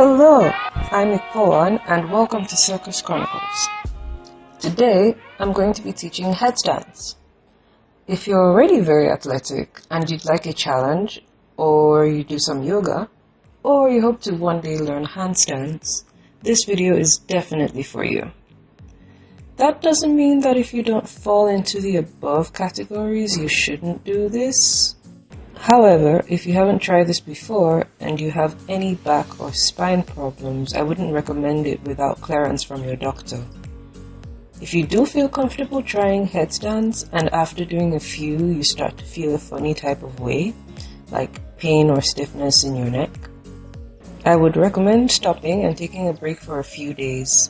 Hello, I'm Ikoan and welcome to Circus Chronicles. Today, I'm going to be teaching headstands. If you're already very athletic and you'd like a challenge, or you do some yoga, or you hope to one day learn handstands, this video is definitely for you. That doesn't mean that if you don't fall into the above categories, you shouldn't do this. However, if you haven't tried this before and you have any back or spine problems, I wouldn't recommend it without clearance from your doctor. If you do feel comfortable trying headstands and after doing a few you start to feel a funny type of way, like pain or stiffness in your neck, I would recommend stopping and taking a break for a few days.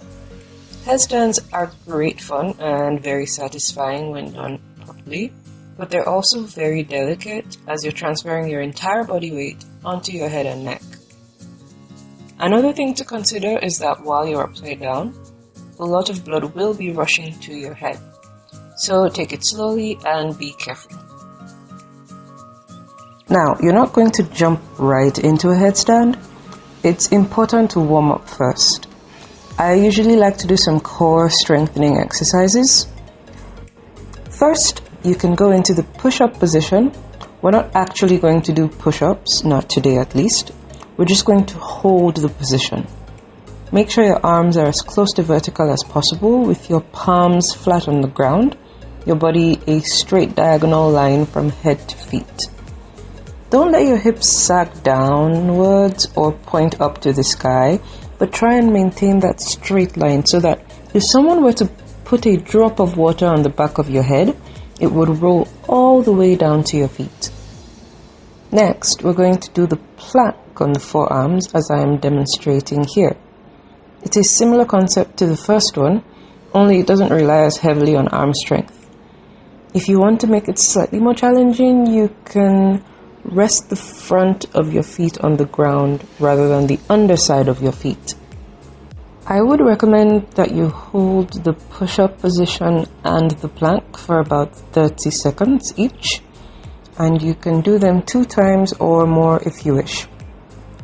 Headstands are great fun and very satisfying when done properly, but they're also very delicate as you're transferring your entire body weight onto your head and neck. Another thing to consider is that while you're upside down, a lot of blood will be rushing to your head, so take it slowly and be careful. Now, you're not going to jump right into a headstand. It's important to warm up first. I usually like to do some core strengthening exercises. First, you can go into the push-up position. We're not actually going to do push-ups, not today at least. We're just going to hold the position. Make sure your arms are as close to vertical as possible with your palms flat on the ground, your body a straight diagonal line from head to feet. Don't let your hips sag downwards or point up to the sky, but try and maintain that straight line so that if someone were to put a drop of water on the back of your head, it would roll all the way down to your feet. Next, we're going to do the plank on the forearms as I am demonstrating here. It's a similar concept to the first one, only it doesn't rely as heavily on arm strength. If you want to make it slightly more challenging, you can rest the front of your feet on the ground rather than the underside of your feet. I would recommend that you hold the push-up position and the plank for about 30 seconds each, and you can do them 2 times or more if you wish.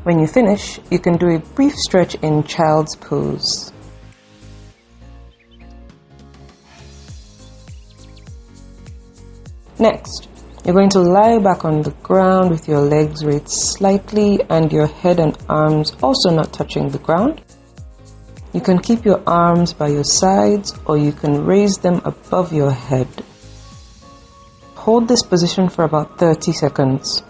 When you finish, you can do a brief stretch in child's pose. Next, you're going to lie back on the ground with your legs raised slightly and your head and arms also not touching the ground. You can keep your arms by your sides or you can raise them above your head. Hold this position for about 30 seconds.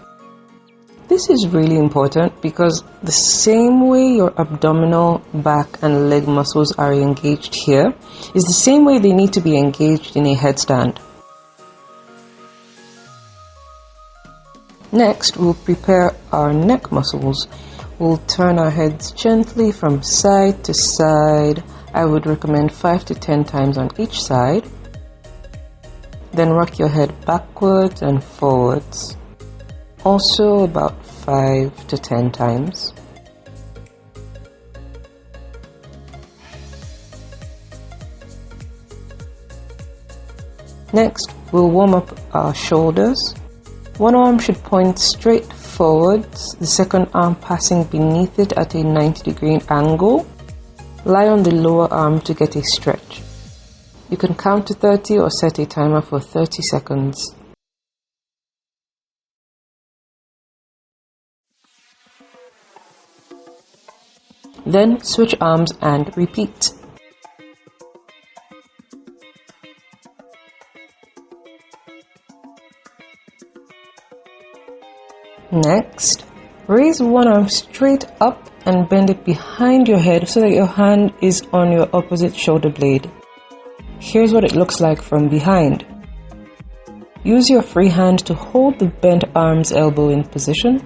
This is really important because the same way your abdominal, back and leg muscles are engaged here is the same way they need to be engaged in a headstand. Next, we'll prepare our neck muscles. We'll turn our heads gently from side to side. I would recommend 5 to 10 times on each side. Then rock your head backwards and forwards. Also about 5 to 10 times. Next, we'll warm up our shoulders. One arm should point straight forwards, the second arm passing beneath it at a 90-degree angle. Lie on the lower arm to get a stretch. You can count to 30 or set a timer for 30 seconds. Then switch arms and repeat. Next, raise one arm straight up and bend it behind your head so that your hand is on your opposite shoulder blade. Here's what it looks like from behind. Use your free hand to hold the bent arm's elbow in position.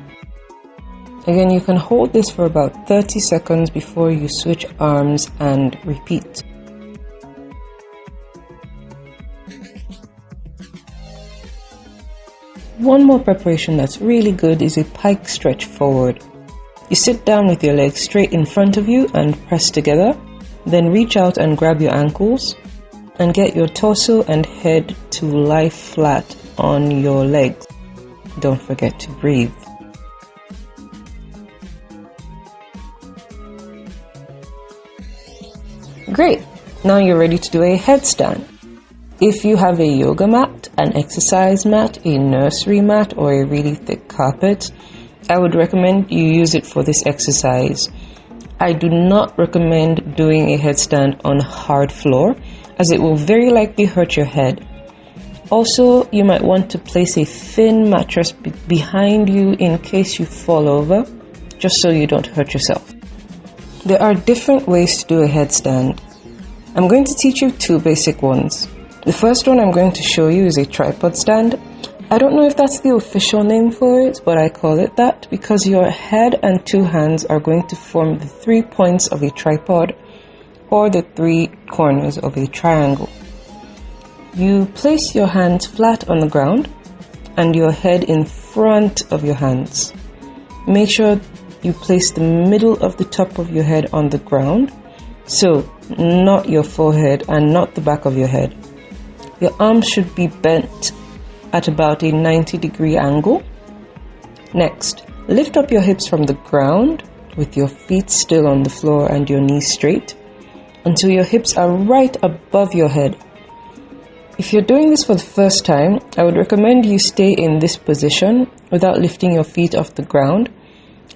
Again, you can hold this for about 30 seconds before you switch arms and repeat. One more preparation that's really good is a pike stretch forward. You sit down with your legs straight in front of you and press together, then reach out and grab your ankles and get your torso and head to lie flat on your legs. Don't forget to breathe. Great! Now you're ready to do a headstand. If you have a yoga mat, an exercise mat, a nursery mat, or a really thick carpet, I would recommend you use it for this exercise. I do not recommend doing a headstand on hard floor, as it will very likely hurt your head. Also, you might want to place a thin mattress behind you in case you fall over, just so you don't hurt yourself. There are different ways to do a headstand. I'm going to teach you two basic ones. The first one I'm going to show you is a tripod stand. I don't know if that's the official name for it, but I call it that because your head and two hands are going to form the 3 points of a tripod or the 3 corners of a triangle. You place your hands flat on the ground and your head in front of your hands. Make sure you place the middle of the top of your head on the ground, so not your forehead and not the back of your head. Your arms should be bent at about a 90-degree angle. Next, lift up your hips from the ground with your feet still on the floor and your knees straight until your hips are right above your head. If you're doing this for the first time, I would recommend you stay in this position without lifting your feet off the ground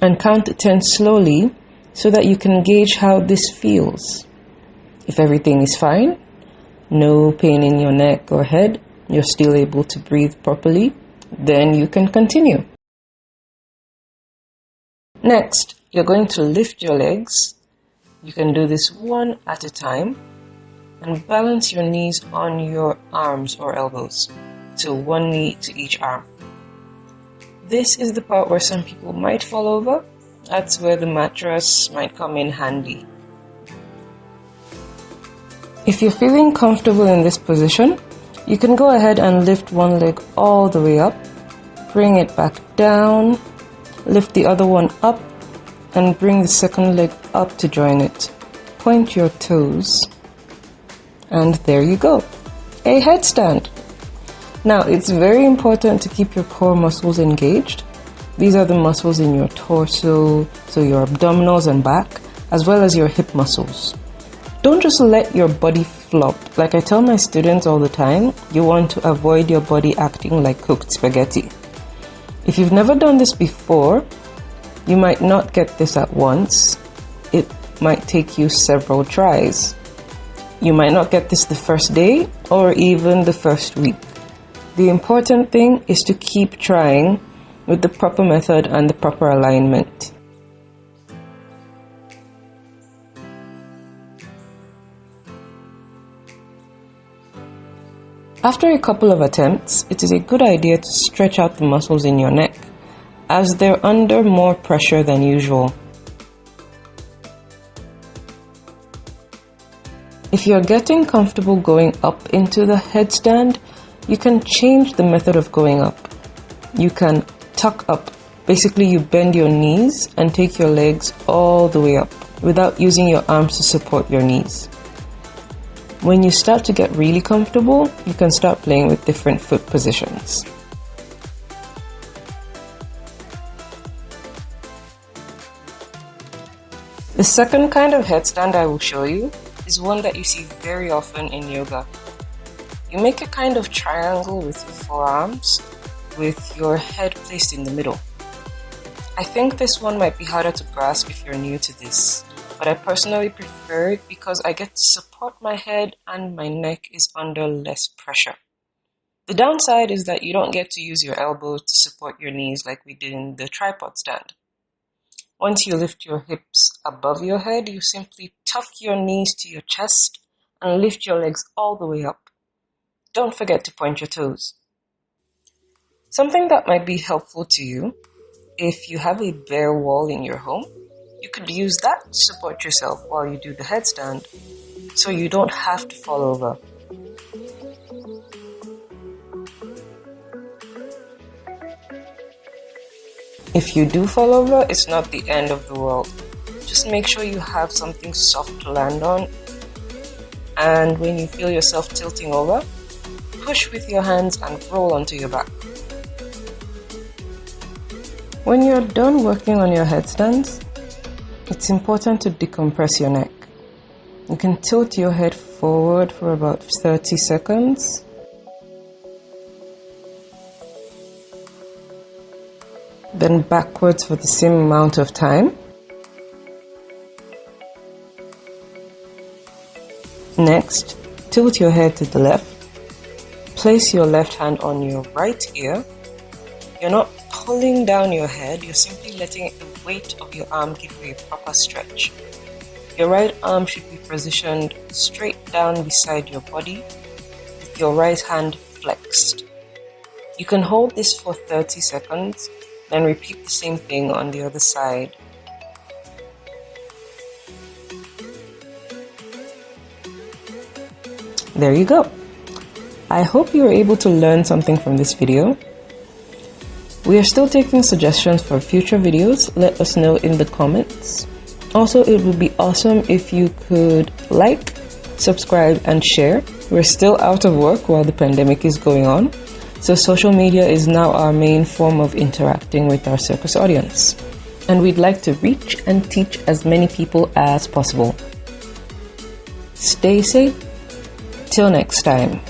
and count to 10 slowly so that you can gauge how this feels. If everything is fine, no pain in your neck or head, you're still able to breathe properly, then you can continue. Next, you're going to lift your legs. You can do this one at a time and balance your knees on your arms or elbows, so one knee to each arm. This is the part where some people might fall over. That's where the mattress might come in handy. If you're feeling comfortable in this position, you can go ahead and lift one leg all the way up, bring it back down, lift the other one up, and bring the second leg up to join it. Point your toes, and there you go, a headstand. Now, it's very important to keep your core muscles engaged. These are the muscles in your torso, so your abdominals and back, as well as your hip muscles. Don't just let your body flop. Like I tell my students all the time, you want to avoid your body acting like cooked spaghetti. If you've never done this before, you might not get this at once. It might take you several tries. You might not get this the first day or even the first week. The important thing is to keep trying with the proper method and the proper alignment. After a couple of attempts, it is a good idea to stretch out the muscles in your neck, as they're under more pressure than usual. If you're getting comfortable going up into the headstand, you can change the method of going up. You can tuck up. Basically, you bend your knees and take your legs all the way up without using your arms to support your knees. When you start to get really comfortable, you can start playing with different foot positions. The second kind of headstand I will show you is one that you see very often in yoga. You make a kind of triangle with your forearms, with your head placed in the middle. I think this one might be harder to grasp if you're new to this, but I personally prefer it because I get to support my head and my neck is under less pressure. The downside is that you don't get to use your elbows to support your knees like we did in the tripod stand. Once you lift your hips above your head, you simply tuck your knees to your chest and lift your legs all the way up. Don't forget to point your toes. Something that might be helpful to you, if you have a bare wall in your home, you could use that to support yourself while you do the headstand, so you don't have to fall over. If you do fall over, it's not the end of the world. Just make sure you have something soft to land on, and when you feel yourself tilting over, push with your hands and roll onto your back. When you're done working on your headstands, it's important to decompress your neck. You can tilt your head forward for about 30 seconds. Then backwards for the same amount of time. Next, tilt your head to the left. Place your left hand on your right ear. You're not pulling down your head, you're simply letting the weight of your arm give you a proper stretch. Your right arm should be positioned straight down beside your body with your right hand flexed. You can hold this for 30 seconds, then repeat the same thing on the other side. There you go. I hope you were able to learn something from this video. We are still taking suggestions for future videos. Let us know in the comments. Also, it would be awesome if you could like, subscribe, and share. We're still out of work while the pandemic is going on, so social media is now our main form of interacting with our circus audience. And we'd like to reach and teach as many people as possible. Stay safe. Till next time.